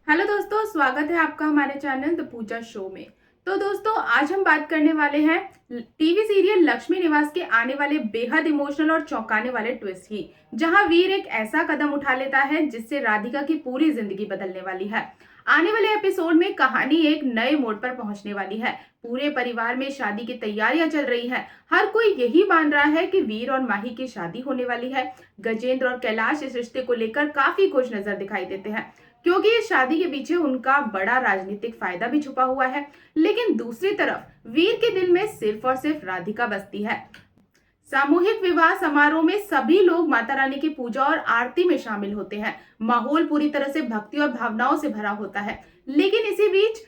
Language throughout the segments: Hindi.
हेलो दोस्तों, स्वागत है आपका हमारे चैनल द पूजा शो में। तो दोस्तों, आज हम बात करने वाले हैं टीवी सीरियल लक्ष्मी निवास के आने वाले बेहद इमोशनल और चौंकाने वाले ट्विस्ट की, जहां वीर एक ऐसा कदम उठा लेता है जिससे राधिका की पूरी जिंदगी बदलने वाली है। आने वाले एपिसोड में कहानी एक नए मोड़ पर पहुंचने वाली है। पूरे परिवार में शादी की तैयारियां चल रही हैं। हर कोई यही मान रहा है कि वीर और माही की शादी होने वाली है। गजेंद्र और कैलाश इस रिश्ते को लेकर काफी खुश नजर दिखाई देते हैं, क्योंकि इस शादी के पीछे उनका बड़ा राजनीतिक फायदा भी छुपा हुआ है। लेकिन दूसरी तरफ वीर के दिल में सिर्फ और सिर्फ राधिका बसती है। सामूहिक विवाह समारोह में सभी लोग माता रानी की पूजा और आरती में शामिल होते हैं। माहौल पूरी तरह से भक्ति और भावनाओं से भरा होता है। लेकिन इसी बीच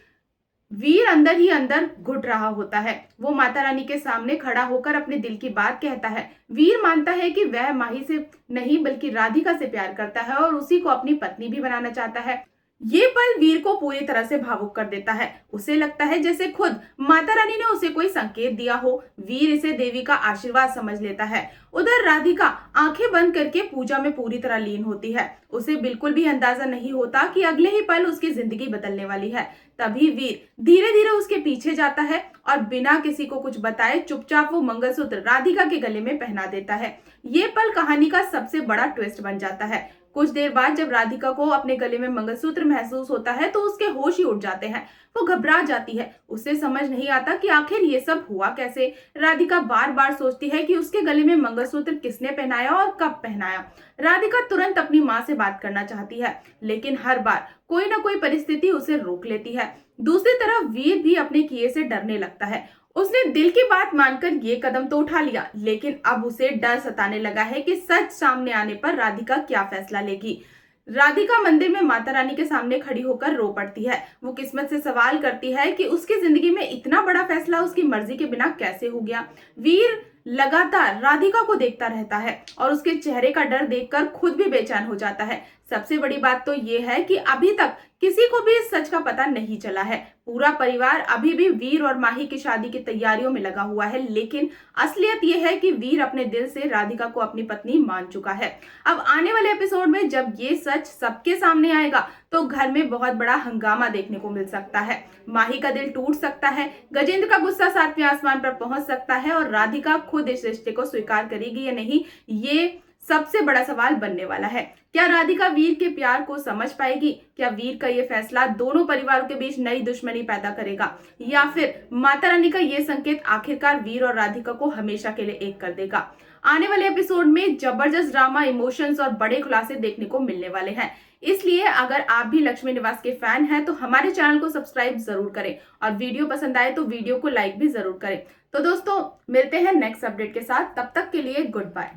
वीर अंदर ही अंदर घुट रहा होता है। वो माता रानी के सामने खड़ा होकर अपने दिल की बात कहता है। वीर मानता है कि वह माही से नहीं बल्कि राधिका से प्यार करता है और उसी को अपनी पत्नी भी बनाना चाहता है। ये पल वीर को पूरी तरह से भावुक कर देता है। उसे लगता है जैसे खुद माता रानी ने उसे कोई संकेत दिया हो। वीर इसे देवी का आशीर्वाद समझ लेता है। उधर राधिका आंखें बंद करके पूजा में पूरी तरह लीन होती है। उसे बिल्कुल भी अंदाजा नहीं होता कि अगले ही पल उसकी जिंदगी बदलने वाली है। तभी वीर धीरे धीरे उसके पीछे जाता है और बिना किसी को कुछ बताए चुपचाप वो मंगलसूत्र राधिका के गले में पहना देता है। ये पल कहानी का सबसे बड़ा ट्विस्ट बन जाता है। कुछ देर बाद जब राधिका को अपने गले में मंगलसूत्र महसूस होता है तो उसके होश ही उड़ जाते हैं। वो घबरा जाती है। उसे समझ नहीं आता कि आखिर ये सब हुआ कैसे। राधिका बार बार सोचती है कि उसके गले में मंगलसूत्र किसने पहनाया और कब पहनाया। राधिका तुरंत अपनी माँ से बात करना चाहती है, लेकिन हर बार कोई ना कोई परिस्थिति उसे रोक लेती है। दूसरी तरफ वीर भी अपने किए से डरने लगता है। उसने दिल की बात मानकर ये कदम तो उठा लिया, लेकिन अब उसे डर सताने लगा है कि सच सामने आने पर राधिका क्या फैसला लेगी। राधिका मंदिर में माता रानी के सामने खड़ी होकर रो पड़ती है। वो किस्मत से सवाल करती है कि उसकी जिंदगी में इतना बड़ा फैसला उसकी मर्जी के बिना कैसे हो गया। वीर लगातार राधिका को देखता रहता है और उसके चेहरे का डर देखकर खुद भी बेचैन हो जाता है। सबसे बड़ी बात तो ये है कि अभी तक किसी को भी इस सच का पता नहीं चला है। पूरा परिवार अभी भी वीर और माही की शादी की तैयारियों में लगा हुआ है, लेकिन असलियत यह है कि वीर अपने दिल से राधिका को अपनी पत्नी मान चुका है। अब आने वाले एपिसोड में जब ये सच सबके सामने आएगा तो घर में बहुत बड़ा हंगामा देखने को मिल सकता है। माही का दिल टूट सकता है, गजेंद्र का गुस्सा सातवें आसमान पर पहुंच सकता है और राधिका खुद इस रिश्ते को स्वीकार करेगी या नहीं, ये सबसे बड़ा सवाल बनने वाला है। क्या राधिका वीर के प्यार को समझ पाएगी? क्या वीर का ये फैसला दोनों परिवारों के बीच नई दुश्मनी पैदा करेगा, या फिर माता रानी का ये संकेत आखिरकार वीर और राधिका को हमेशा के लिए एक कर देगा? आने वाले एपिसोड में जबरदस्त ड्रामा, इमोशंस और बड़े खुलासे देखने को मिलने वाले हैं। इसलिए अगर आप भी लक्ष्मी निवास के फैन हैं तो हमारे चैनल को सब्सक्राइब जरूर करें और वीडियो पसंद आए तो वीडियो को लाइक भी जरूर करें। तो दोस्तों, मिलते हैं नेक्स्ट अपडेट के साथ। तब तक के लिए गुड बाय।